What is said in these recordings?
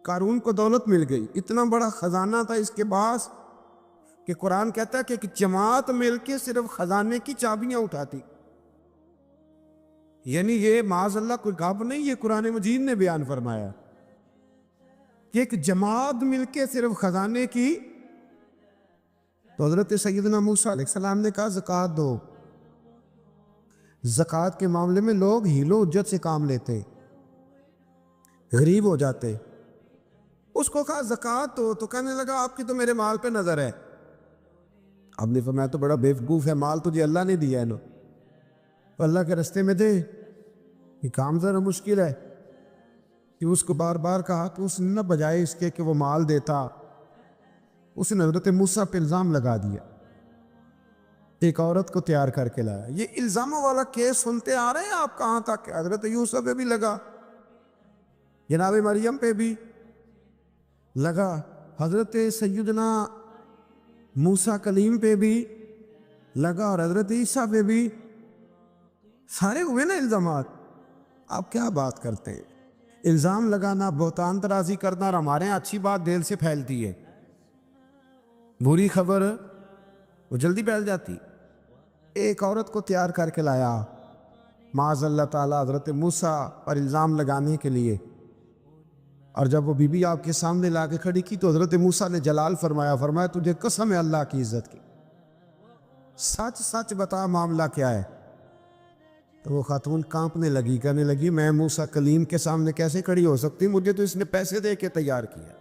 قارون کو دولت مل گئی، اتنا بڑا خزانہ تھا اس کے پاس کہ قرآن کہتا ہے کہ ایک جماعت مل کے صرف خزانے کی چابیاں اٹھاتی. یعنی یہ معاذ اللہ کوئی غاب نہیں، یہ قرآن مجید نے بیان فرمایا کہ ایک جماعت مل کے صرف خزانے کی. تو حضرت سیدنا موسیٰ علیہ السلام نے کہا زکوٰۃ دو. زکوٰۃ کے معاملے میں لوگ حیل و حجت سے کام لیتے، غریب ہو جاتے. اس کو کہا زکوٰۃ دو تو کہنے لگا آپ کی تو میرے مال پہ نظر ہے. اب نے فرمایا تو بڑا بیوقوف ہے، مال تجھے اللہ نے دیا ہے نا، تو اللہ کے رستے میں دے. یہ کام ذرا مشکل ہے کہ اس کو بار بار کہا تو اس نے نہ بجائے اس کے کہ وہ مال دیتا، اس نے حضرت موسیٰ پہ الزام لگا دیا. ایک عورت کو تیار کر کے لایا. یہ الزاموں والا کیس سنتے آ رہے ہیں آپ کہاں تک؟ حضرت یوسف پہ بھی لگا، جناب مریم پہ بھی لگا، حضرت سیدنا موسیٰ کلیم پہ بھی لگا، اور حضرت عیسیٰ پہ بھی. سارے ہوئے نا الزامات. آپ کیا بات کرتے ہیں؟ الزام لگانا، بہتان ترازی کرنا، اور ہمارے یہاں اچھی بات دل سے پھیلتی ہے، بری خبر وہ جلدی پھیل جاتی. ایک عورت کو تیار کر کے لایا معاذ اللہ تعالیٰ حضرت موسیٰ پر الزام لگانے کے لیے. اور جب وہ بی بی آپ کے سامنے لا کے کھڑی کی تو حضرت موسیٰ نے جلال فرمایا تجھے قسم ہے اللہ کی عزت کی، سچ سچ بتا معاملہ کیا ہے. تو وہ خاتون کانپنے لگی، کہنے لگی میں موسیٰ کلیم کے سامنے کیسے کھڑی ہو سکتی، مجھے تو اس نے پیسے دے کے تیار کیا،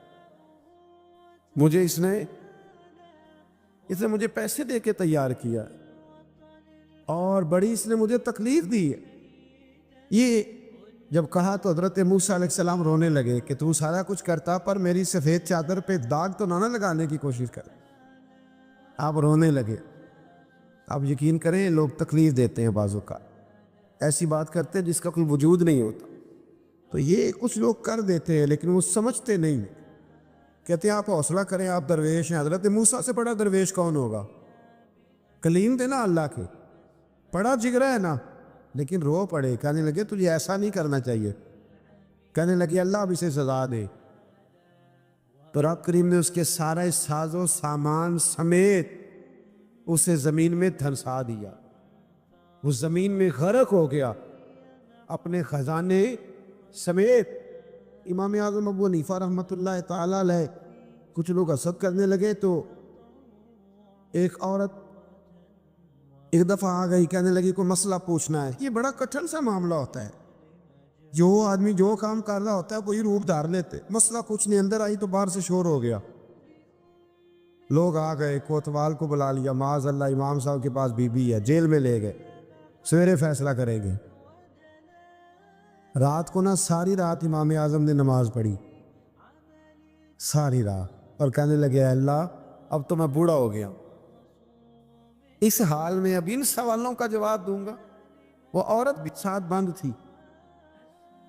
مجھے اس نے مجھے پیسے دے کے تیار کیا، اور بڑی اس نے مجھے تکلیف دی ہے. یہ جب کہا تو حضرت موسیٰ علیہ السلام رونے لگے کہ تو سارا کچھ کرتا پر میری سفید چادر پہ داغ تو نہ لگانے کی کوشش کر. آپ رونے لگے. آپ یقین کریں لوگ تکلیف دیتے ہیں بعضوں کا، ایسی بات کرتے ہیں جس کا کوئی وجود نہیں ہوتا. تو یہ کچھ لوگ کر دیتے ہیں لیکن وہ سمجھتے نہیں. کہتے ہیں آپ حوصلہ کریں، آپ درویش ہیں. حضرت موسیٰ سے بڑا درویش کون ہوگا؟ کلیم تھے نا اللہ کے، بڑا جگرا ہے نا. لیکن رو پڑے، کہنے لگے تجھے ایسا نہیں کرنا چاہیے. کہنے لگے اللہ اب اسے سزا دے. تو رب کریم نے اس کے سارے ساز و سامان سمیت اسے زمین میں دھنسا دیا. وہ زمین میں غرق ہو گیا اپنے خزانے سمیت. امام اعظم ابو حنیفہ رحمۃ اللہ تعالیٰ علیہ کچھ لوگ حسد کرنے لگے تو ایک عورت ایک دفعہ آ گئی، کہنے لگی کوئی مسئلہ پوچھنا ہے. یہ بڑا کٹھن سا معاملہ ہوتا ہے، جو آدمی جو کام کر رہا ہوتا ہے وہی روپ دھار لیتے. مسئلہ کچھ نہیں، اندر آئی تو باہر سے شور ہو گیا. لوگ آ گئے، کوتوال کو بلا لیا، معاذ اللہ امام صاحب کے پاس بی بی ہے، جیل میں لے گئے، سویرے فیصلہ کریں گے. رات کو نا ساری رات امام اعظم نے نماز پڑھی، ساری رات، اور کہنے لگے اللہ اب تو میں بوڑھا ہو گیا، اس حال میں اب ان سوالوں کا جواب دوں گا. وہ عورت بھی ساتھ بند تھی،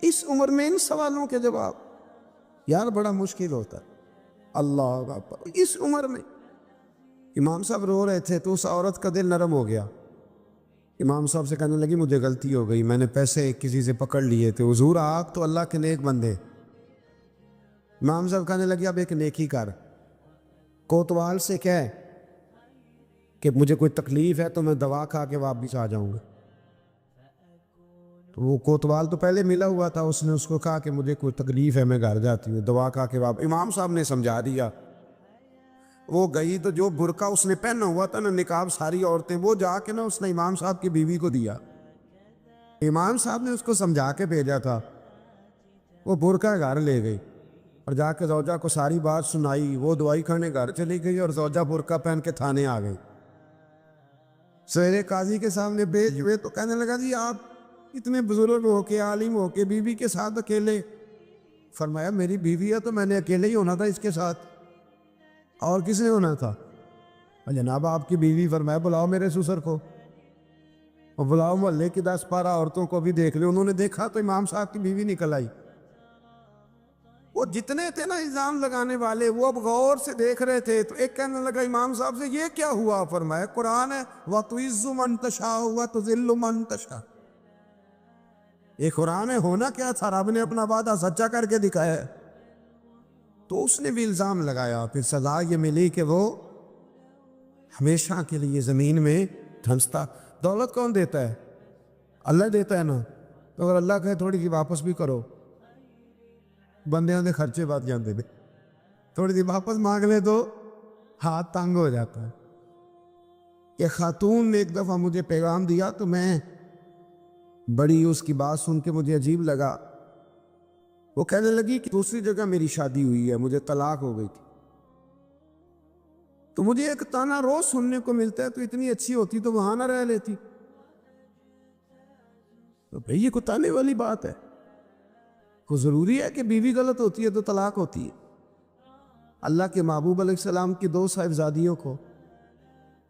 اس عمر میں ان سوالوں کے جواب یار بڑا مشکل ہوتا ہے. اللہ اکبر. اس عمر میں امام صاحب رو رہے تھے تو اس عورت کا دل نرم ہو گیا. امام صاحب سے کہنے لگی مجھے غلطی ہو گئی، میں نے پیسے کسی سے پکڑ لیے تھے. حضور آپ تو اللہ کے نیک بندے. امام صاحب کہنے لگی اب ایک نیکی کر، کوتوال سے کہہ کہ مجھے کوئی تکلیف ہے تو میں دوا کھا کے واپس آ جاؤں گا. تو وہ کوتوال تو پہلے ملا ہوا تھا، اس نے اس کو کہا کہ مجھے کوئی تکلیف ہے میں گھر جاتی ہوں، دوا کھا کے واپس. امام صاحب نے سمجھا دیا. وہ گئی تو جو برقع اس نے پہنا ہوا تھا نا نقاب ساری عورتیں، وہ جا کے نا اس نے امام صاحب کی بیوی کو دیا. امام صاحب نے اس کو سمجھا کے بھیجا تھا. وہ برقع گھر لے گئی اور جا کے زوجہ کو ساری بات سنائی. وہ دوائی کھانے گھر چلی گئی اور زوجہ برقع پہن کے تھانے آ گئی. سویرے قاضی کے سامنے بھیج ہوئے تو کہنے لگا جی آپ اتنے بزرگ ہو کے عالم ہو کے بیوی کے ساتھ اکیلے. فرمایا میری بیوی ہے تو میں نے اکیلے ہی ہونا تھا اس کے ساتھ، اور کس نے ہونا تھا؟ جناب آپ کی بیوی. فرمایا بلاؤ میرے سسر کو، اور بلاؤ محلے کی 10-12 عورتوں کو بھی دیکھ لے. انہوں نے دیکھا تو امام صاحب کی بیوی نکل آئی. وہ جتنے تھے نا الزام لگانے والے وہ اب غور سے دیکھ رہے تھے. تو ایک کہنے لگا امام صاحب سے یہ کیا ہوا؟ فرمایا قرآن ہے وَتُعِزُّ مَن تَشَاءُ وَتُذِلُّ مَن تَشَاءُ. یہ قرآن ہے. ہونا کیا تھا؟ رب نے اپنا وعدہ سچا کر کے دکھایا ہے. تو اس نے بھی الزام لگایا، پھر سزا یہ ملی کہ وہ ہمیشہ کے لیے زمین میں دھنستا۔ دولت کون دیتا ہے؟ اللہ دیتا ہے نا، تو اگر اللہ کہے تھوڑی سی واپس بھی کرو، بندیاں دے خرچے بات جانتے تھے، تھوڑی سی واپس مانگ لے تو ہاتھ تنگ ہو جاتا ہے۔ کہ خاتون نے ایک دفعہ مجھے پیغام دیا تو میں بڑی اس کی بات سن کے مجھے عجیب لگا۔ وہ کہنے لگی کہ دوسری جگہ میری شادی ہوئی ہے، مجھے طلاق ہو گئی تھی، تو مجھے ایک تانا روز سننے کو ملتا ہے، تو اتنی اچھی ہوتی تو وہاں نہ رہ لیتی۔ تو بھئی یہ کوئی تانے والی بات ہے؟ کو ضروری ہے کہ بیوی غلط ہوتی ہے تو طلاق ہوتی ہے؟ اللہ کے محبوب علیہ السلام کی 2 صاحبزادیوں کو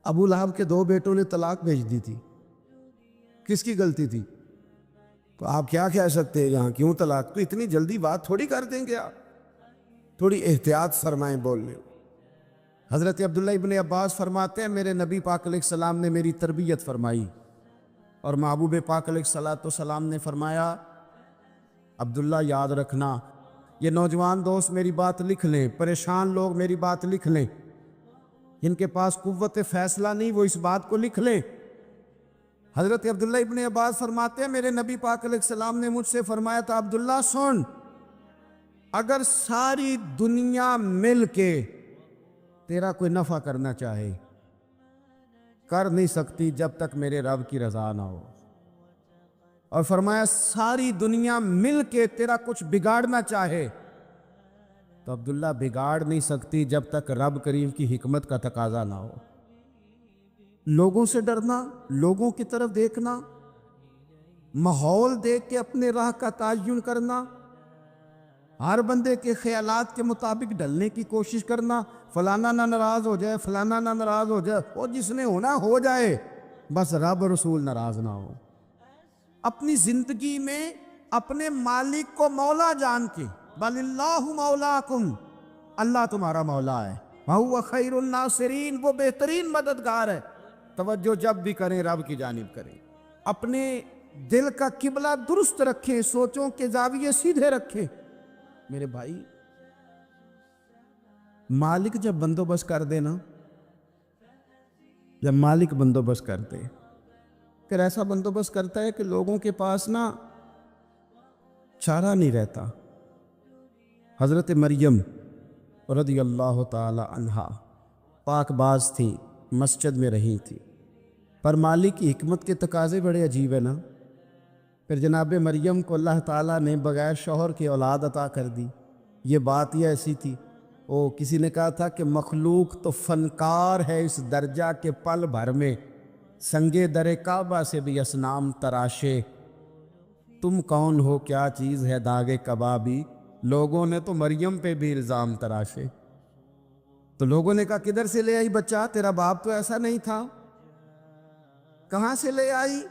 ابو لہب کے 2 بیٹوں نے طلاق بھیج دی تھی، کس کی غلطی تھی؟ تو آپ کیا کہہ سکتے ہیں یہاں کیوں طلاق؟ تو اتنی جلدی بات تھوڑی کر دیں گے آپ، تھوڑی احتیاط فرمائیں بولنے۔ حضرت عبداللہ ابن عباس فرماتے ہیں میرے نبی پاک علیہ السلام نے میری تربیت فرمائی، اور محبوب پاک علیہ السلام نے فرمایا عبداللہ یاد رکھنا، یہ نوجوان دوست میری بات لکھ لیں، پریشان لوگ میری بات لکھ لیں، جن کے پاس قوت فیصلہ نہیں وہ اس بات کو لکھ لیں۔ حضرت عبداللہ ابن عباس فرماتے ہیں میرے نبی پاک علیہ السلام نے مجھ سے فرمایا تھا عبداللہ سن، اگر ساری دنیا مل کے تیرا کوئی نفع کرنا چاہے، کر نہیں سکتی جب تک میرے رب کی رضا نہ ہو، اور فرمایا ساری دنیا مل کے تیرا کچھ بگاڑنا چاہے تو عبداللہ بگاڑ نہیں سکتی جب تک رب کریم کی حکمت کا تقاضا نہ ہو۔ لوگوں سے ڈرنا، لوگوں کی طرف دیکھنا، ماحول دیکھ کے اپنے راہ کا تعین کرنا، ہر بندے کے خیالات کے مطابق ڈھلنے کی کوشش کرنا، فلانا نہ ناراض ہو جائے، فلانا نہ ناراض ہو جائے، وہ جس نے ہونا ہو جائے، بس رب رسول ناراض نہ ہو۔ اپنی زندگی میں اپنے مالک کو مولا جان کے، بل اللہ مولاکم، اللہ تمہارا مولا ہے، وَهُوَ خَيْرُ النَّاصِرِينَ، وہ بہترین مددگار ہے۔ توجہ جب بھی کریں رب کی جانب کریں، اپنے دل کا قبلہ درست رکھیں، سوچوں کے زاویے سیدھے رکھیں۔ میرے بھائی، مالک جب بندوبست کر دے نا، جب مالک بندوبست کر دے، پھر ایسا بندوبست کرتا ہے کہ لوگوں کے پاس نا چارہ نہیں رہتا۔ حضرت مریم رضی اللہ تعالی عنہا پاک باز تھی، مسجد میں رہی تھی، پر مالک کی حکمت کے تقاضے بڑے عجیب ہیں نا۔ پھر جناب مریم کو اللہ تعالیٰ نے بغیر شوہر کی اولاد عطا کر دی۔ یہ بات ہی ایسی تھی، کسی نے کہا تھا کہ مخلوق تو فنکار ہے اس درجہ کے پل بھر میں سنگے در کعبہ سے بھی اصنام تراشے، تم کون ہو کیا چیز ہے داغے کبابی، لوگوں نے تو مریم پہ بھی الزام تراشے۔ تو لوگوں نے کہا کدھر سے لے آئی بچہ، تیرا باپ تو ایسا نہیں تھا، کہاں سے لے آئی؟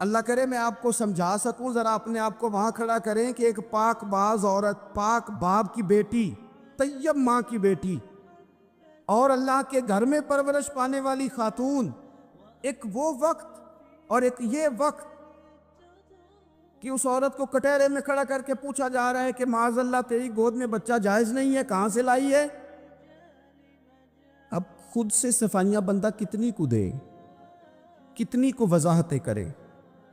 اللہ کرے میں آپ کو سمجھا سکوں، ذرا اپنے آپ کو وہاں کھڑا کریں کہ ایک پاک باز عورت، پاک باپ کی بیٹی، طیب ماں کی بیٹی، اور اللہ کے گھر میں پرورش پانے والی خاتون، ایک وہ وقت اور ایک یہ وقت کہ اس عورت کو کٹہرے میں کھڑا کر کے پوچھا جا رہا ہے کہ معاذ اللہ تیری گود میں بچہ جائز نہیں ہے، کہاں سے لائی ہے؟ اب خود سے صفائیاں بندہ کتنی کو دے، کتنی کو وضاحتیں کرے۔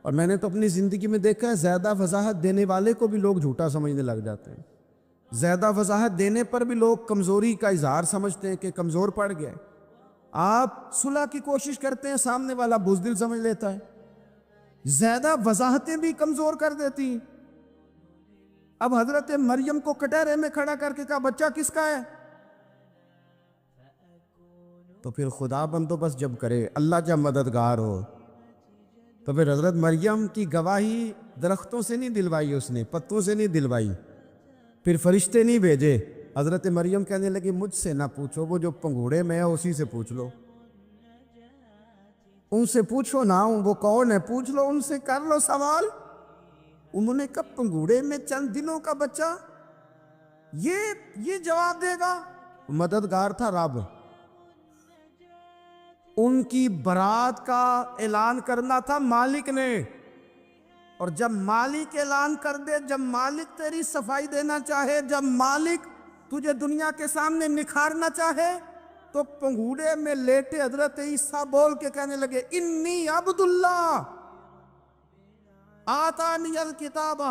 اور میں نے تو اپنی زندگی میں دیکھا ہے زیادہ وضاحت دینے والے کو بھی لوگ جھوٹا سمجھنے لگ جاتے ہیں، زیادہ وضاحت دینے پر بھی لوگ کمزوری کا اظہار سمجھتے ہیں کہ کمزور پڑ گئے۔ آپ صلح کی کوشش کرتے ہیں، سامنے والا بزدل سمجھ لیتا ہے، زیادہ وضاحتیں بھی کمزور کر دیتی ہیں۔ اب حضرت مریم کو کٹہرے میں کھڑا کر کے کہا بچہ کس کا ہے؟ تو پھر خدا بندوبست جب کرے، اللہ جب مددگار ہو، تو پھر حضرت مریم کی گواہی درختوں سے نہیں دلوائی، اس نے پتوں سے نہیں دلوائی، پھر فرشتے نہیں بھیجے۔ حضرت مریم کہنے لگی مجھ سے نہ پوچھو، وہ جو پنگھوڑے میں ہے اسی سے پوچھ لو، ان سے پوچھو نا، وہ کون ہے پوچھ لو، ان سے کر لو سوال۔ انہوں نے کہا پنگھوڑے میں چند دنوں کا بچہ، یہ جواب دے گا؟ مددگار تھا رب، ان کی برات کا اعلان کرنا تھا مالک نے، اور جب مالک اعلان کر دے، جب مالک تیری صفائی دینا چاہے، جب مالک تجھے دنیا کے سامنے نکھارنا چاہے تو پنگوڑے میں لیٹے حضرت عیسیٰ بول کے کہنے لگے انی عبداللہ آتانی الکتاب،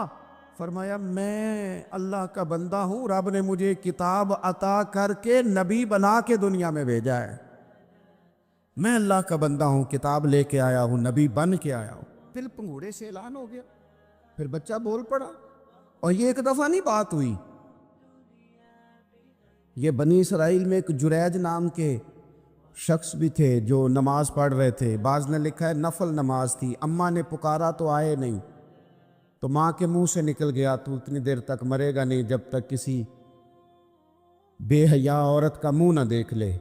فرمایا میں اللہ کا بندہ ہوں، رب نے مجھے کتاب عطا کر کے نبی بنا کے دنیا میں بھیجا ہے، میں اللہ کا بندہ ہوں، کتاب لے کے آیا ہوں، نبی بن کے آیا ہوں۔ پھر پنگوڑے سے اعلان ہو گیا، پھر بچہ بول پڑا، اور یہ ایک دفعہ نہیں بات ہوئی۔ یہ بنی اسرائیل میں ایک جریج نام کے شخص بھی تھے جو نماز پڑھ رہے تھے، بعض نے لکھا ہے نفل نماز تھی، اماں نے پکارا تو آئے نہیں، تو ماں کے منہ سے نکل گیا تو اتنی دیر تک مرے گا نہیں جب تک کسی بے حیا عورت کا منہ نہ دیکھ لے۔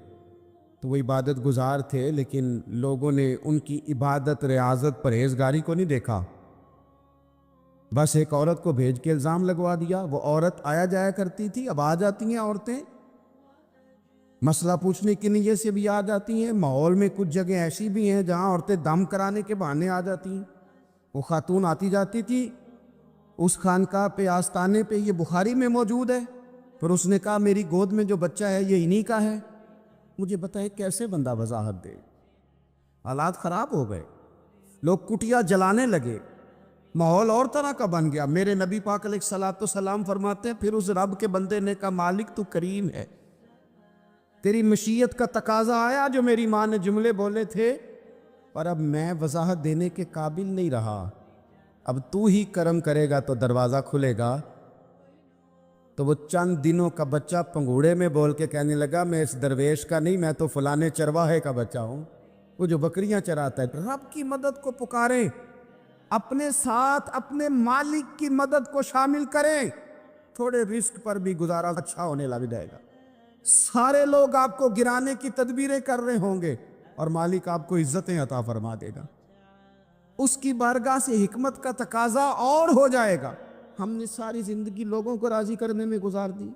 تو وہ عبادت گزار تھے، لیکن لوگوں نے ان کی عبادت، ریاضت، پرہیزگاری کو نہیں دیکھا، بس ایک عورت کو بھیج کے الزام لگوا دیا۔ وہ عورت آیا جایا کرتی تھی، اب آ جاتی ہیں عورتیں، مسئلہ پوچھنے کی نیت سے بھی آ جاتی ہیں۔ ماحول میں کچھ جگہ ایسی بھی ہیں جہاں عورتیں دم کرانے کے بہانے آ جاتی ہیں۔ وہ خاتون آتی جاتی تھی اس خانقاہ پہ، آستانے پہ، یہ بخاری میں موجود ہے، پھر اس نے کہا میری گود میں جو بچہ ہے یہ انہی کا ہے۔ مجھے بتائے کیسے بندہ وضاحت دے؟ حالات خراب ہو گئے، لوگ کٹیا جلانے لگے، ماحول اور طرح کا بن گیا۔ میرے نبی پاک علیہ الصلوۃ والسلام فرماتے ہیں پھر اس رب کے بندے نے کہا مالک تو کریم ہے، تیری مشیت کا تقاضا آیا جو میری ماں نے جملے بولے تھے، پر اب میں وضاحت دینے کے قابل نہیں رہا، اب تو ہی کرم کرے گا تو دروازہ کھلے گا۔ تو وہ چند دنوں کا بچہ پنگوڑے میں بول کے کہنے لگا میں اس درویش کا نہیں، میں تو فلانے چرواہے کا بچہ ہوں، وہ جو بکریاں چراتا ہے۔ رب کی مدد کو پکاریں، اپنے ساتھ اپنے مالک کی مدد کو شامل کریں، تھوڑے رزق پر بھی گزارا اچھا ہونے لگ جائے گا۔ سارے لوگ آپ کو گرانے کی تدبیریں کر رہے ہوں گے اور مالک آپ کو عزتیں عطا فرما دے گا، اس کی بارگاہ سے حکمت کا تقاضا اور ہو جائے گا۔ ہم نے ساری زندگی لوگوں کو راضی کرنے میں گزار دی،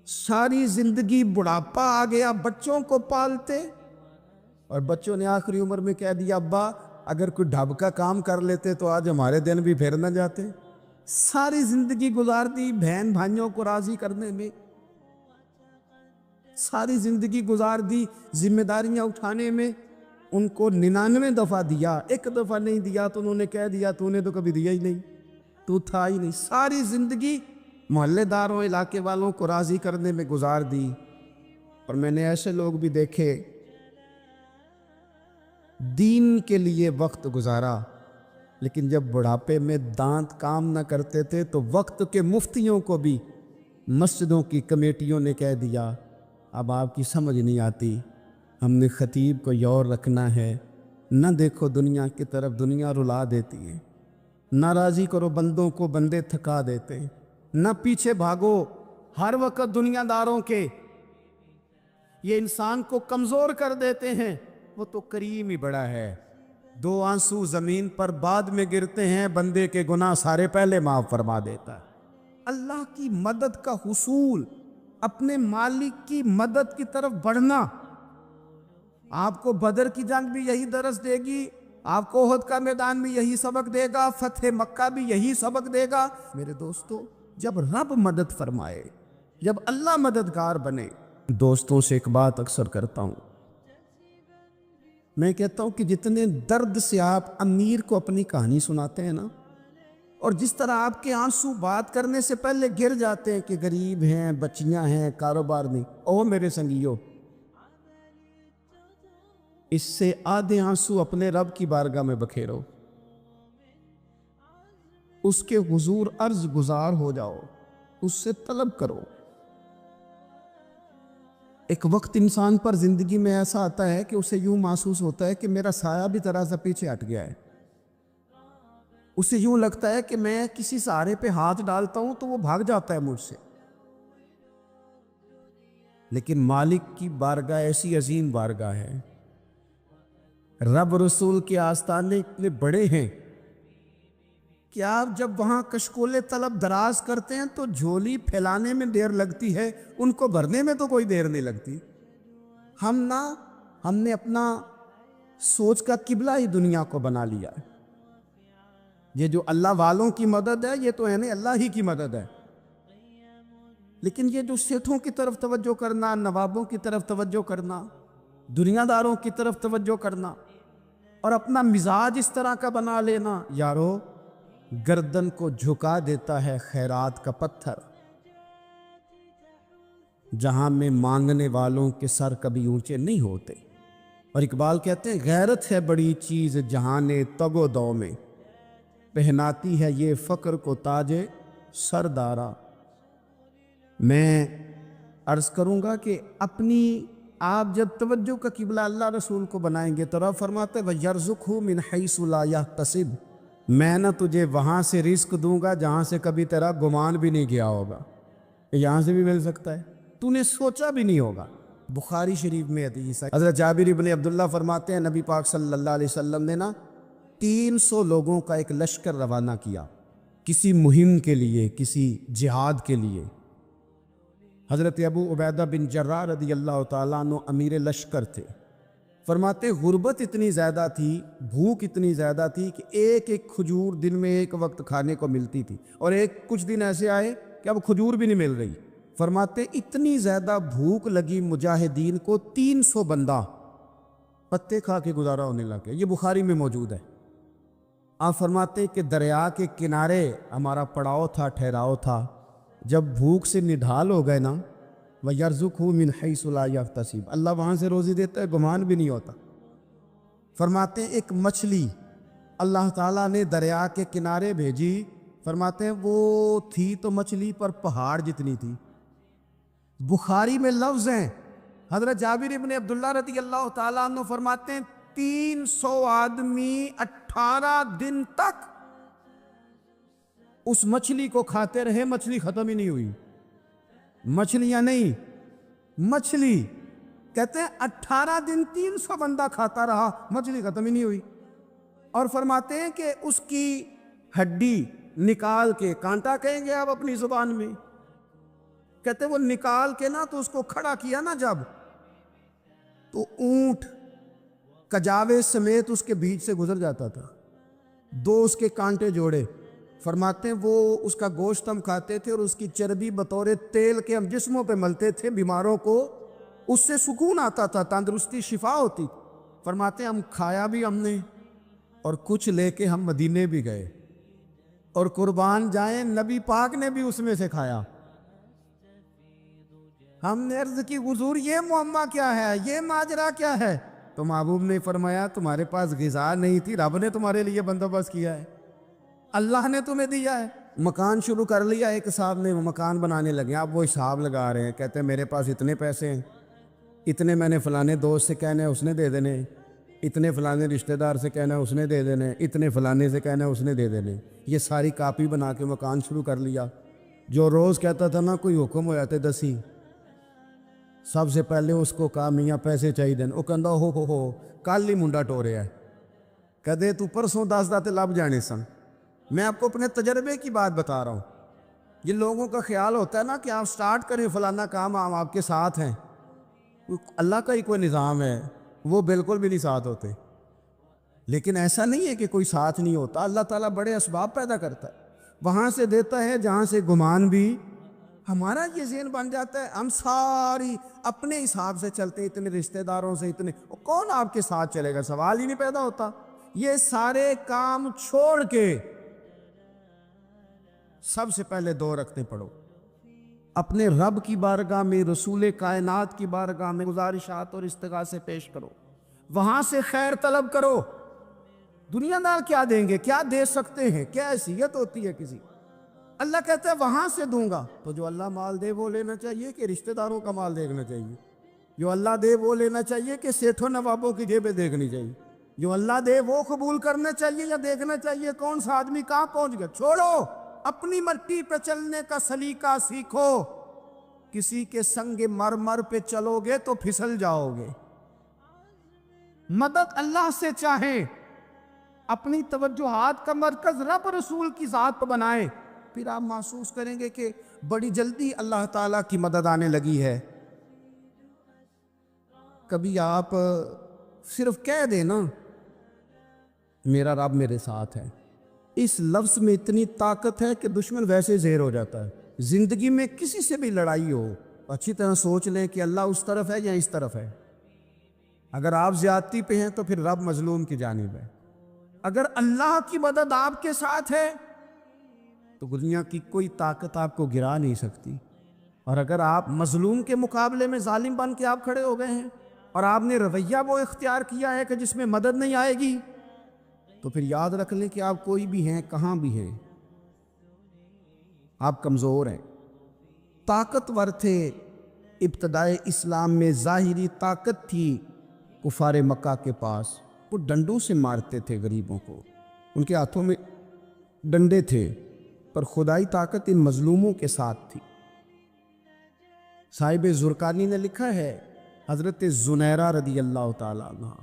ساری زندگی بڑھاپا آ گیا بچوں کو پالتے، اور بچوں نے آخری عمر میں کہہ دیا ابا اگر کوئی ڈھب کا کام کر لیتے تو آج ہمارے دن بھی پھر نہ جاتے۔ ساری زندگی گزار دی بہن بھائیوں کو راضی کرنے میں، ساری زندگی گزار دی ذمہ داریاں اٹھانے میں، ان کو 99 دفعہ دیا، ایک دفعہ نہیں دیا تو انہوں نے کہہ دیا تو نے تو کبھی دیا ہی نہیں، تو تھا ہی نہیں۔ ساری زندگی محلے داروں، علاقے والوں کو راضی کرنے میں گزار دی۔ اور میں نے ایسے لوگ بھی دیکھے دین کے لیے وقت گزارا، لیکن جب بڑھاپے میں دانت کام نہ کرتے تھے تو وقت کے مفتیوں کو بھی مسجدوں کی کمیٹیوں نے کہہ دیا اب آپ کی سمجھ نہیں آتی، ہم نے خطیب کو یور رکھنا ہے، نہ دیکھو دنیا کی طرف، دنیا رلا دیتی ہے، نہ راضی کرو بندوں کو، بندے تھکا دیتے ہیں، نہ پیچھے بھاگو ہر وقت دنیا داروں کے، یہ انسان کو کمزور کر دیتے ہیں۔ وہ تو کریم ہی بڑا ہے، 2 آنسو زمین پر بعد میں گرتے ہیں، بندے کے گناہ سارے پہلے معاف فرما دیتا ہے۔ اللہ کی مدد کا حصول، اپنے مالک کی مدد کی طرف بڑھنا، آپ کو بدر کی جنگ بھی یہی درس دے گی، آپ کو احد کا میدان بھی یہی سبق دے گا، فتح مکہ بھی یہی سبق دے گا۔ میرے دوستو جب رب مدد فرمائے، جب اللہ مددگار بنے، دوستوں سے ایک بات اکثر کرتا ہوں، میں کہتا ہوں کہ جتنے درد سے آپ امیر کو اپنی کہانی سناتے ہیں نا، اور جس طرح آپ کے آنسو بات کرنے سے پہلے گر جاتے ہیں کہ غریب ہیں، بچیاں ہیں، کاروبار نہیں، او میرے سنگیو، اس سے آدھے آنسو اپنے رب کی بارگاہ میں بکھیرو، اس کے حضور عرض گزار ہو جاؤ، اس سے طلب کرو۔ ایک وقت انسان پر زندگی میں ایسا آتا ہے کہ اسے یوں محسوس ہوتا ہے کہ میرا سایہ بھی ذرا سا پیچھے ہٹ گیا ہے، اسے یوں لگتا ہے کہ میں کسی سہارے پہ ہاتھ ڈالتا ہوں تو وہ بھاگ جاتا ہے مجھ سے، لیکن مالک کی بارگاہ ایسی عظیم بارگاہ ہے، رب رسول کے آستانے اتنے بڑے ہیں کہ آپ جب وہاں کشکول طلب دراز کرتے ہیں تو جھولی پھیلانے میں دیر لگتی ہے، ان کو بھرنے میں تو کوئی دیر نہیں لگتی۔ ہم نے اپنا سوچ کا قبلہ ہی دنیا کو بنا لیا ہے، یہ جو اللہ والوں کی مدد ہے یہ تو ہے نہیں، اللہ ہی کی مدد ہے۔ لیکن یہ جو سیٹھوں کی طرف توجہ کرنا، نوابوں کی طرف توجہ کرنا، دنیا داروں کی طرف توجہ کرنا اور اپنا مزاج اس طرح کا بنا لینا، یارو گردن کو جھکا دیتا ہے خیرات کا پتھر، جہاں میں مانگنے والوں کے سر کبھی اونچے نہیں ہوتے۔ اور اقبال کہتے ہیں غیرت ہے بڑی چیز جہان تگ و دو میں، پہناتی ہے یہ فقر کو تاج سردارا۔ میں عرض کروں گا کہ اپنی آپ جب توجہ کا قبلہ اللہ رسول کو بنائیں گے تو رب فرماتے وَيَرْزُقْهُ مِنْ حَيْثُ لَا يَحْتَسِبُ، میں نہ تجھے وہاں سے رزق دوں گا جہاں سے کبھی تیرا گمان بھی نہیں گیا ہوگا، یہاں سے بھی مل سکتا ہے، تو نے سوچا بھی نہیں ہوگا۔ بخاری شریف میں حدیث ہے، حضرت جابر بن عبداللہ فرماتے ہیں نبی پاک صلی اللہ علیہ وسلم نے نا 300 لوگوں کا ایک لشکر روانہ کیا کسی مہم کے لیے، کسی جہاد کے لیے۔ حضرت ابو عبیدہ بن جراح رضی اللہ تعالیٰ عنہ امیر لشکر تھے۔ فرماتے غربت اتنی زیادہ تھی، بھوک اتنی زیادہ تھی کہ ایک ایک کھجور دن میں ایک وقت کھانے کو ملتی تھی، اور کچھ دن ایسے آئے کہ اب کھجور بھی نہیں مل رہی۔ فرماتے اتنی زیادہ بھوک لگی مجاہدین کو 300 بندہ پتے کھا کے گزارا ہونے لگے۔ یہ بخاری میں موجود ہے۔ آپ فرماتے کہ دریا کے کنارے ہمارا پڑاؤ تھا، ٹھہراؤ تھا، جب بھوک سے نڈھال ہو گئے نا وَيَرْزُقْهُ مِنْ حَيْثُ لَا يَحْتَسِبُ، اللہ وہاں سے روزی دیتا ہے، گمان بھی نہیں ہوتا۔ فرماتے ہیں ایک مچھلی اللہ تعالیٰ نے دریا کے کنارے بھیجی، فرماتے ہیں وہ تھی تو مچھلی پر پہاڑ جتنی تھی۔ بخاری میں لفظ ہیں، حضرت جابر بن عبداللہ رضی اللہ تعالیٰ عنہ فرماتے ہیں 300 آدمی 18 دن تک اس مچھلی کو کھاتے رہے، مچھلی ختم ہی نہیں ہوئی۔ مچھلیاں نہیں، مچھلی کہتے ہیں 18 دن 300 بندہ کھاتا رہا، مچھلی ختم ہی نہیں ہوئی۔ اور فرماتے ہیں کہ اس کی ہڈی نکال کے، کانٹا کہیں گے آپ اپنی زبان میں، کہتے ہیں وہ نکال کے نا تو اس کو کھڑا کیا نا جب، تو اونٹ کجاوے سمیت اس کے بیچ سے گزر جاتا تھا، 2 اس کے کانٹے جوڑے۔ فرماتے ہیں وہ اس کا گوشت ہم کھاتے تھے اور اس کی چربی بطور تیل کے ہم جسموں پہ ملتے تھے، بیماروں کو اس سے سکون آتا تھا، تندرستی شفا ہوتی۔ فرماتے ہیں ہم کھایا بھی ہم نے، اور کچھ لے کے ہم مدینے بھی گئے، اور قربان جائیں نبی پاک نے بھی اس میں سے کھایا۔ ہم نے عرض کی حضور یہ معمہ کیا ہے، یہ ماجرا کیا ہے؟ تو محبوب نے فرمایا تمہارے پاس غذا نہیں تھی، رب نے تمہارے لیے بندوبست کیا ہے، اللہ نے تمہیں دیا ہے۔ مکان شروع کر لیا، ایک صاحب نے مکان بنانے لگے، آپ وہ حساب لگا رہے ہیں، کہتے ہیں میرے پاس اتنے پیسے ہیں، اتنے میں نے فلانے دوست سے کہنا ہے اس نے دے دینے، اتنے فلانے رشتہ دار سے کہنا ہے اس نے دے دینے، اتنے فلانے سے کہنا ہے اس نے دے دینے۔ یہ ساری کاپی بنا کے مکان شروع کر لیا۔ جو روز کہتا تھا نا کوئی حکم ہو جاتے دسی، سب سے پہلے اس کو کہا میاں پیسے چاہیے دین، وہ کہندا ہو کل ہی منڈا ٹوریا ہے، کدے تو پرسوں 10 داتے لب جانے سن۔ میں آپ کو اپنے تجربے کی بات بتا رہا ہوں۔ یہ لوگوں کا خیال ہوتا ہے نا کہ آپ سٹارٹ کریں فلانا کام، ہم آپ کے ساتھ ہیں، اللہ کا ہی کوئی نظام ہے، وہ بالکل بھی نہیں ساتھ ہوتے۔ لیکن ایسا نہیں ہے کہ کوئی ساتھ نہیں ہوتا، اللہ تعالیٰ بڑے اسباب پیدا کرتا ہے، وہاں سے دیتا ہے جہاں سے گمان بھی۔ ہمارا یہ ذہن بن جاتا ہے ہم ساری اپنے حساب سے چلتے، اتنے رشتہ داروں سے، اتنے کون آپ کے ساتھ چلے گا، سوال ہی نہیں پیدا ہوتا۔ یہ سارے کام چھوڑ کے سب سے پہلے 2 رکعتیں پڑھو، اپنے رب کی بارگاہ میں، رسول کائنات کی بارگاہ میں گزارشات اور استغاثے پیش کرو، وہاں سے خیر طلب کرو۔ دنیا دار کیا دیں گے، کیا دے سکتے ہیں، کیا حیثیت ہوتی ہے کسی؟ اللہ کہتا ہے وہاں سے دوں گا۔ تو جو اللہ مال دے وہ لینا چاہیے کہ رشتہ داروں کا مال دیکھنا چاہیے؟ جو اللہ دے وہ لینا چاہیے کہ سیٹھوں نوابوں کی جیبیں دیکھنی چاہیے؟ جو اللہ دے وہ قبول کرنا چاہیے یا دیکھنا چاہیے کون سا آدمی کہاں پہنچ گیا؟ چھوڑو، اپنی مٹی پہ چلنے کا سلیقہ سیکھو۔ کسی کے سنگ مرمر پہ چلو گے تو پھسل جاؤ گے۔ مدد اللہ سے چاہیں، اپنی توجہات کا مرکز رب رسول کی ذات پر بنائیں، پھر آپ محسوس کریں گے کہ بڑی جلدی اللہ تعالیٰ کی مدد آنے لگی ہے۔ کبھی آپ صرف کہہ دیں نا میرا رب میرے ساتھ ہے، اس لفظ میں اتنی طاقت ہے کہ دشمن ویسے زہر ہو جاتا ہے۔ زندگی میں کسی سے بھی لڑائی ہو اچھی طرح سوچ لیں کہ اللہ اس طرف ہے یا اس طرف ہے۔ اگر آپ زیادتی پہ ہیں تو پھر رب مظلوم کی جانب ہے۔ اگر اللہ کی مدد آپ کے ساتھ ہے تو دنیا کی کوئی طاقت آپ کو گرا نہیں سکتی، اور اگر آپ مظلوم کے مقابلے میں ظالم بن کے آپ کھڑے ہو گئے ہیں اور آپ نے رویہ وہ اختیار کیا ہے کہ جس میں مدد نہیں آئے گی، تو پھر یاد رکھ لیں کہ آپ کوئی بھی ہیں، کہاں بھی ہیں، آپ کمزور ہیں۔ طاقتور تھے ابتدائے اسلام میں، ظاہری طاقت تھی کفار مکہ کے پاس، وہ ڈنڈوں سے مارتے تھے غریبوں کو، ان کے ہاتھوں میں ڈنڈے تھے، پر خدائی طاقت ان مظلوموں کے ساتھ تھی۔ صاحب زرقانی نے لکھا ہے، حضرت زنیرہ رضی اللہ تعالیٰ عنہ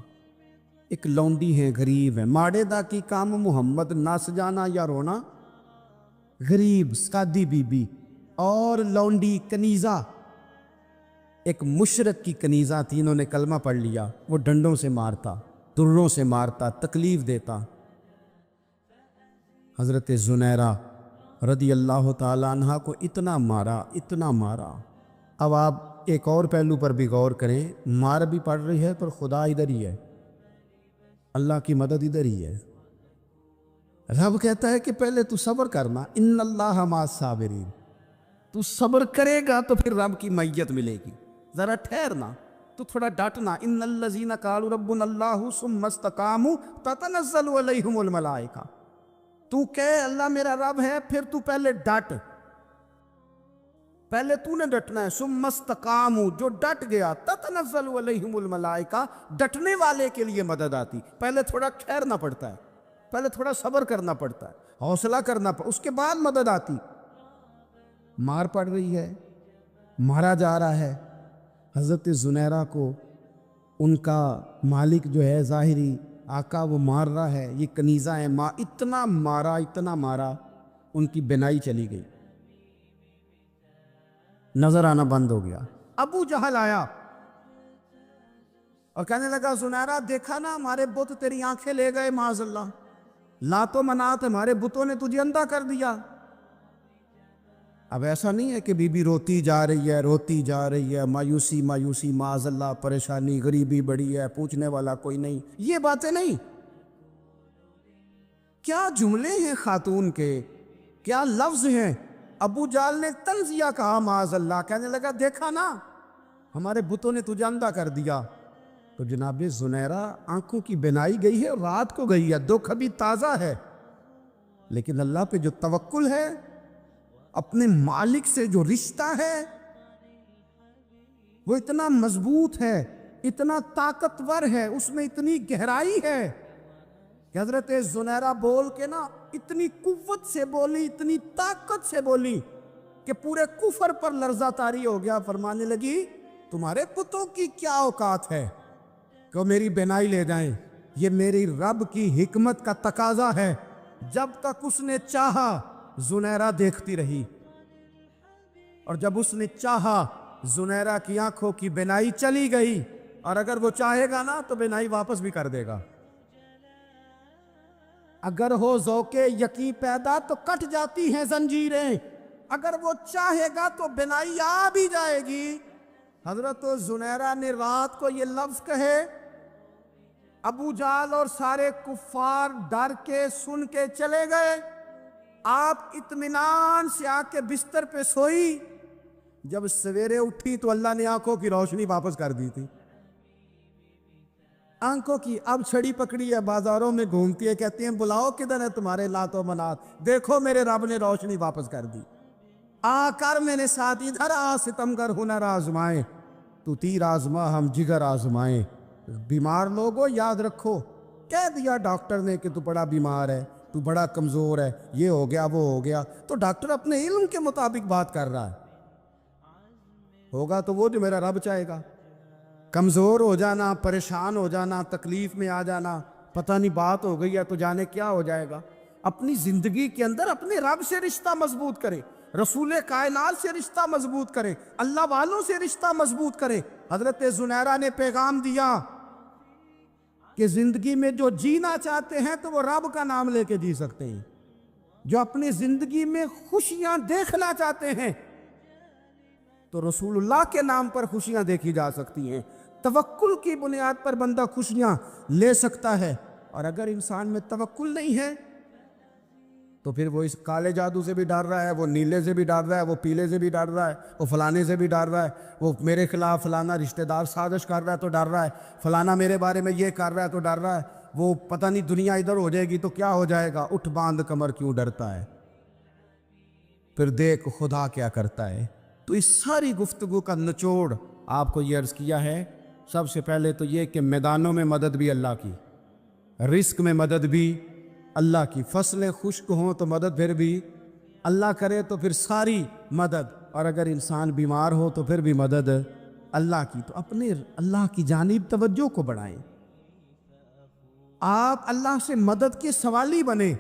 ایک لونڈی ہیں، غریب ہیں، ماڑے دا کی کام محمد نس جانا یا رونا، غریب سادی بی بی اور لونڈی کنیزہ، ایک مشرک کی کنیزہ تھی، انہوں نے کلمہ پڑھ لیا، وہ ڈنڈوں سے مارتا، دروں سے مارتا، تکلیف دیتا۔ حضرت زنیرہ رضی اللہ تعالیٰ عنہ کو اتنا مارا، اتنا مارا۔ اب آپ ایک اور پہلو پر بھی غور کریں، مار بھی پڑ رہی ہے پر خدا ادھر ہی ہے، اللہ کی مدد ادھر ہی ہے۔ رب کہتا ہے کہ پہلے تو صبر کرنا، ان اللہ مع الصابرین، تو صبر کرے گا تو پھر رب کی معیت ملے گی، ذرا ٹھہرنا، تو تھوڑا ڈٹنا۔ ان الذین قالوا ربنا اللہ ثم استقاموا تتنزل علیہم الملائکہ، تو کہے اللہ میرا رب ہے، پھر تو پہلے ڈٹ، پہلے تو نے ڈٹنا ہے۔ ثم استقاموا، جو ڈٹ گیا، تتنزل علیہم الملائکہ، ڈٹنے والے کے لیے مدد آتی، پہلے تھوڑا ٹھہرنا پڑتا ہے، پہلے تھوڑا صبر کرنا پڑتا ہے، حوصلہ کرنا پڑتا، اس کے بعد مدد آتی۔ مار پڑ رہی ہے، مارا جا رہا ہے، حضرت زنیرہ کو ان کا مالک جو ہے ظاہری آقا وہ مار رہا ہے، یہ کنیزہ ہے، اتنا مارا، اتنا مارا، ان کی بینائی چلی گئی، نظر آنا بند ہو گیا۔ ابو جہل آیا اور کہنے لگا زنیرہ دیکھا نا ہمارے بت تیری آنکھیں لے گئے، معاذ اللہ، لات و منات ہمارے بتوں نے تجھے اندھا کر دیا۔ اب ایسا نہیں ہے کہ بی بی روتی جا رہی ہے، روتی جا رہی ہے، مایوسی مایوسی، معاذ اللہ، پریشانی، غریبی بڑی ہے، پوچھنے والا کوئی نہیں، یہ باتیں نہیں۔ کیا جملے ہیں خاتون کے، کیا لفظ ہیں۔ ابو جال نے طنزیہ کہا، معاذ اللہ، کہنے لگا دیکھا نا ہمارے بتوں نے تجھے اندھا کر دیا۔ تو جناب زنیرہ آنکھوں کی بینائی گئی ہے، رات کو گئی ہے، دکھ ابھی تازہ ہے، لیکن اللہ پہ جو توکل ہے، اپنے مالک سے جو رشتہ ہے وہ اتنا مضبوط ہے، اتنا طاقتور ہے، اس میں اتنی گہرائی ہے کہ حضرت زنیرہ بول کے نا اتنی قوت سے بولی، اتنی طاقت سے بولی کہ پورے کفر پر لرزہ طاری ہو گیا۔ فرمانے لگی تمہارے بتوں کی کیا اوقات ہے کہ میری بینائی لے جائیں، یہ میری رب کی حکمت کا تقاضا ہے۔ جب تک اس نے چاہا زنیرہ دیکھتی رہی، اور جب اس نے چاہا زنیرہ کی آنکھوں کی بینائی چلی گئی، اور اگر وہ چاہے گا نا تو بینائی واپس بھی کر دے گا۔ اگر ہو ذوق یقین پیدا تو کٹ جاتی ہیں زنجیریں، اگر وہ چاہے گا تو بینائی آ بھی جائے گی۔ حضرت زنیرہ نے رات کو یہ لفظ کہے، ابو جال اور سارے کفار ڈر کے سن کے چلے گئے، آپ اطمینان سے آ کے بستر پہ سوئی۔ جب سویرے اٹھی تو اللہ نے آنکھوں کی روشنی واپس کر دی تھی، آنکھوں کی۔ اب چھڑی پکڑی ہے، بازاروں میں گھومتی ہے، کہتی ہیں بلاؤ کدھر ہے تمہارے لات و منات، دیکھو میرے رب نے روشنی واپس کر دی۔ آ کر میرے ساتھ ادھر آ، ستمگر ہنر آزمائیں، تو تیر آزما ہم جگر آزمائیں۔ بیمار لوگوں یاد رکھو، کہہ دیا ڈاکٹر نے کہ تو بڑا بیمار ہے، تو بڑا کمزور ہے، یہ ہو گیا وہ ہو گیا، تو ڈاکٹر اپنے علم کے مطابق بات کر رہا ہے، ہوگا تو وہ جو میرا رب چاہے گا۔ کمزور ہو جانا، پریشان ہو جانا، تکلیف میں آ جانا، پتہ نہیں بات ہو گئی ہے تو جانے کیا ہو جائے گا۔ اپنی زندگی کے اندر اپنے رب سے رشتہ مضبوط کرے، رسول کائنات سے رشتہ مضبوط کرے، اللہ والوں سے رشتہ مضبوط کرے۔ حضرت زنیرہ نے پیغام دیا کہ زندگی میں جو جینا چاہتے ہیں تو وہ رب کا نام لے کے جی سکتے ہیں، جو اپنی زندگی میں خوشیاں دیکھنا چاہتے ہیں تو رسول اللہ کے نام پر خوشیاں دیکھی جا سکتی ہیں. توکل کی بنیاد پر بندہ خوشیاں لے سکتا ہے. اور اگر انسان میں توکل نہیں ہے تو پھر وہ اس کالے جادو سے بھی ڈر رہا ہے, وہ نیلے سے بھی ڈر رہا ہے, وہ پیلے سے بھی ڈر رہا ہے, وہ فلانے سے بھی ڈر رہا ہے, وہ میرے خلاف فلانا رشتہ دار سازش کر رہا ہے تو ڈر رہا ہے, فلانا میرے بارے میں یہ کر رہا ہے تو ڈر رہا ہے, وہ پتہ نہیں دنیا ادھر ہو جائے گی تو کیا ہو جائے گا, اٹھ باندھ کمر کیوں ڈرتا ہے, پھر دیکھ خدا کیا کرتا ہے. تو اس ساری گفتگو کا نچوڑ آپ کو یہ عرض کیا ہے. سب سے پہلے تو یہ کہ میدانوں میں مدد بھی اللہ کی, رزق میں مدد بھی اللہ کی, فصلیں خشک ہوں تو مدد پھر بھی اللہ کرے تو پھر ساری مدد, اور اگر انسان بیمار ہو تو پھر بھی مدد اللہ کی. تو اپنے اللہ کی جانب توجہ کو بڑھائیں, آپ اللہ سے مدد کے سوالی بنیں.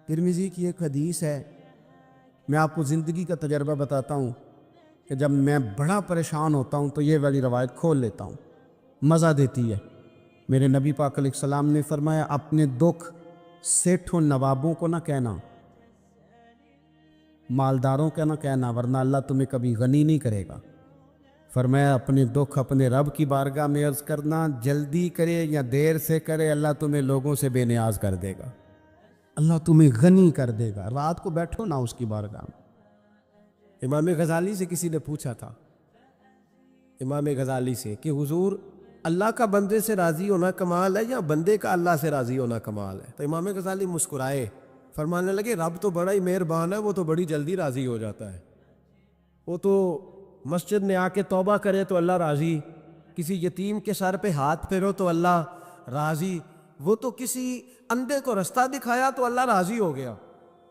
ترمذی کی ایک حدیث ہے, میں آپ کو زندگی کا تجربہ بتاتا ہوں کہ جب میں بڑا پریشان ہوتا ہوں تو یہ والی روایت کھول لیتا ہوں, مزہ دیتی ہے. میرے نبی پاک علیہ السلام نے فرمایا اپنے دکھ سیٹھوں نوابوں کو نہ کہنا, مالداروں کا نہ کہنا, ورنہ اللہ تمہیں کبھی غنی نہیں کرے گا. فرمایا اپنے دکھ اپنے رب کی بارگاہ میں عرض کرنا, جلدی کرے یا دیر سے کرے اللہ تمہیں لوگوں سے بے نیاز کر دے گا, اللہ تمہیں غنی کر دے گا. رات کو بیٹھو نا اس کی بارگاہ میں. امام غزالی سے کسی نے پوچھا تھا, امام غزالی سے, کہ حضور اللہ کا بندے سے راضی ہونا کمال ہے یا بندے کا اللہ سے راضی ہونا کمال ہے؟ تو امام غزالی مسکرائے, فرمانے لگے رب تو بڑا ہی مہربان ہے, وہ تو بڑی جلدی راضی ہو جاتا ہے. وہ تو مسجد میں آ کے توبہ کرے تو اللہ راضی, کسی یتیم کے سر پہ ہاتھ پھیرو تو اللہ راضی, وہ تو کسی اندھے کو رستہ دکھایا تو اللہ راضی ہو گیا,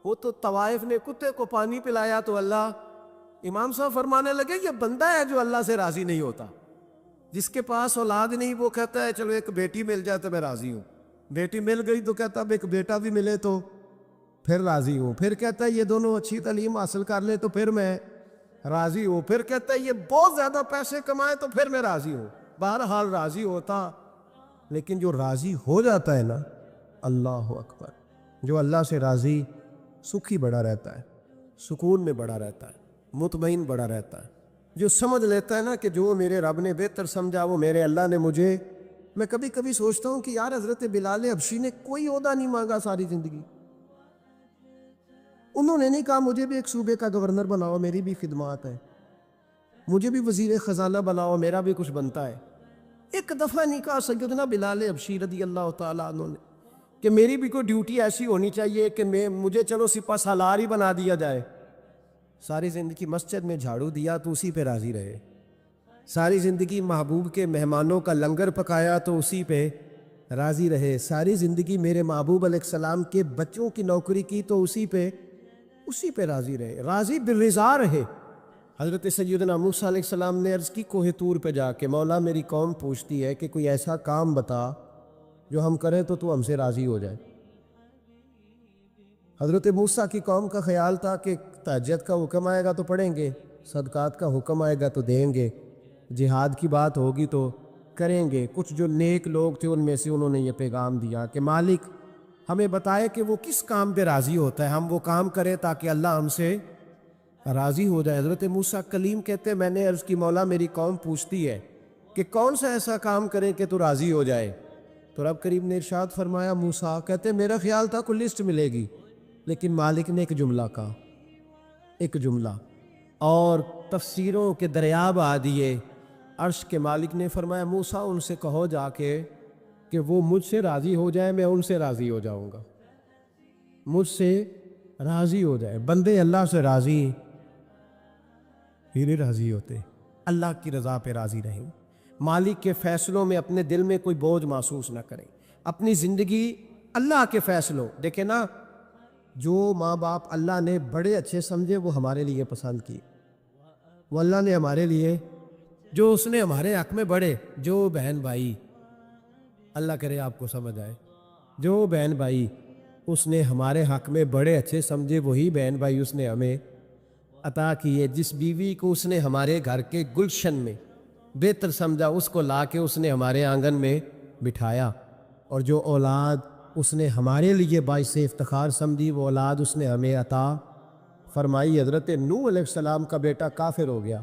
وہ تو طوائف نے کتے کو پانی پلایا تو اللہ. امام صاحب فرمانے لگے یہ بندہ ہے جو اللہ سے راضی نہیں ہوتا. جس کے پاس اولاد نہیں وہ کہتا ہے چلو ایک بیٹی مل جائے تو میں راضی ہوں, بیٹی مل گئی تو کہتا اب ایک بیٹا بھی ملے تو پھر راضی ہوں, پھر کہتا ہے یہ دونوں اچھی تعلیم حاصل کر لے تو پھر میں راضی ہوں, پھر کہتا ہے یہ بہت زیادہ پیسے کمائے تو پھر میں راضی ہوں. بہرحال راضی ہوتا, لیکن جو راضی ہو جاتا ہے نا, اللہ اکبر, جو اللہ سے راضی سکھی بڑا رہتا ہے, سکون میں بڑا رہتا ہے, مطمئن بڑا رہتا ہے. جو سمجھ لیتا ہے نا کہ جو میرے رب نے بہتر سمجھا وہ میرے اللہ نے مجھے. میں کبھی کبھی سوچتا ہوں کہ یار حضرت بلال حبشی نے کوئی عہدہ نہیں مانگا ساری زندگی, انہوں نے نہیں کہا مجھے بھی ایک صوبے کا گورنر بناؤ میری بھی خدمات ہے, مجھے بھی وزیر خزانہ بناؤ میرا بھی کچھ بنتا ہے. ایک دفعہ نہیں کہا سیدنا بلال حبشی رضی اللہ تعالیٰ عنہ نے کہ میری بھی کوئی ڈیوٹی ایسی ہونی چاہیے کہ مجھے چلو سپہ سالار ہی بنا دیا جائے. ساری زندگی مسجد میں جھاڑو دیا تو اسی پہ راضی رہے, ساری زندگی محبوب کے مہمانوں کا لنگر پکایا تو اسی پہ راضی رہے, ساری زندگی میرے محبوب علیہ السلام کے بچوں کی نوکری کی تو اسی پہ راضی رہے, راضی بالرضا رہے. حضرت سیدنا موسیٰ علیہ السلام نے عرض کی کوہ طور پہ جا کے, مولا میری قوم پوچھتی ہے کہ کوئی ایسا کام بتا جو ہم کریں تو ہم سے راضی ہو جائے. حضرت موسیٰ کی قوم کا خیال تھا کہ تہجد کا حکم آئے گا تو پڑھیں گے, صدقات کا حکم آئے گا تو دیں گے, جہاد کی بات ہوگی تو کریں گے. کچھ جو نیک لوگ تھے ان میں سے انہوں نے یہ پیغام دیا کہ مالک ہمیں بتائے کہ وہ کس کام پہ راضی ہوتا ہے, ہم وہ کام کریں تاکہ اللہ ہم سے راضی ہو جائے. حضرت موسیٰ کلیم کہتے میں نے عرض کی مولا میری قوم پوچھتی ہے کہ کون سا ایسا کام کریں کہ تو راضی ہو جائے. تو رب کریم نے ارشاد فرمایا, موسیٰ کہتے میرا خیال تھا کوئی لسٹ ملے گی, لیکن مالک نے ایک جملہ کہا, ایک جملہ, اور تفسیروں کے دریا بہا دیے. عرش کے مالک نے فرمایا موسیٰ ان سے کہو جا کے کہ وہ مجھ سے راضی ہو جائے, میں ان سے راضی ہو جاؤں گا, مجھ سے راضی ہو جائے. بندے اللہ سے راضی ہی نہیں راضی ہوتے, اللہ کی رضا پہ راضی رہیں, مالک کے فیصلوں میں اپنے دل میں کوئی بوجھ محسوس نہ کریں, اپنی زندگی اللہ کے فیصلوں. دیکھیں نا, جو ماں باپ اللہ نے بڑے اچھے سمجھے وہ ہمارے لیے پسند کی, وہ اللہ نے ہمارے لیے جو اس نے ہمارے حق میں بڑے, جو بہن بھائی, اللہ کرے آپ کو سمجھ آئے, جو بہن بھائی اس نے ہمارے حق میں بڑے اچھے سمجھے وہی بہن بھائی اس نے ہمیں عطا کیے. جس بیوی کو اس نے ہمارے گھر کے گلشن میں بہتر سمجھا اس کو لا کے اس نے ہمارے آنگن میں بٹھایا, اور جو اولاد اس نے ہمارے لیے باعث افتخار سمجھی، وہ اولاد اس نے ہمیں عطا فرمائی۔ حضرت نوح علیہ السلام کا بیٹا کافر ہو گیا،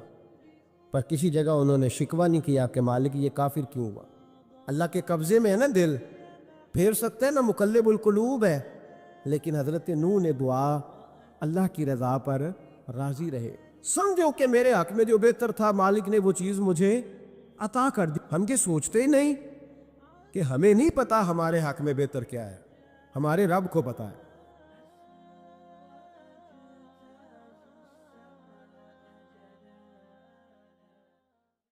پر کسی جگہ انہوں نے شکوہ نہیں کیا کہ مالک یہ کافر کیوں ہوا۔ اللہ کے قبضے میں ہے نا دل، پھیر سکتے ہیں نا، مقلب القلوب ہے، لیکن حضرت نوح نے دعا اللہ کی رضا پر راضی رہے، سمجھو کہ میرے حق میں جو بہتر تھا مالک نے وہ چیز مجھے عطا کر دی۔ ہم یہ سوچتے ہی نہیں کہ ہمیں نہیں پتا ہمارے حق میں بہتر کیا ہے، ہمارے رب کو پتا ہے۔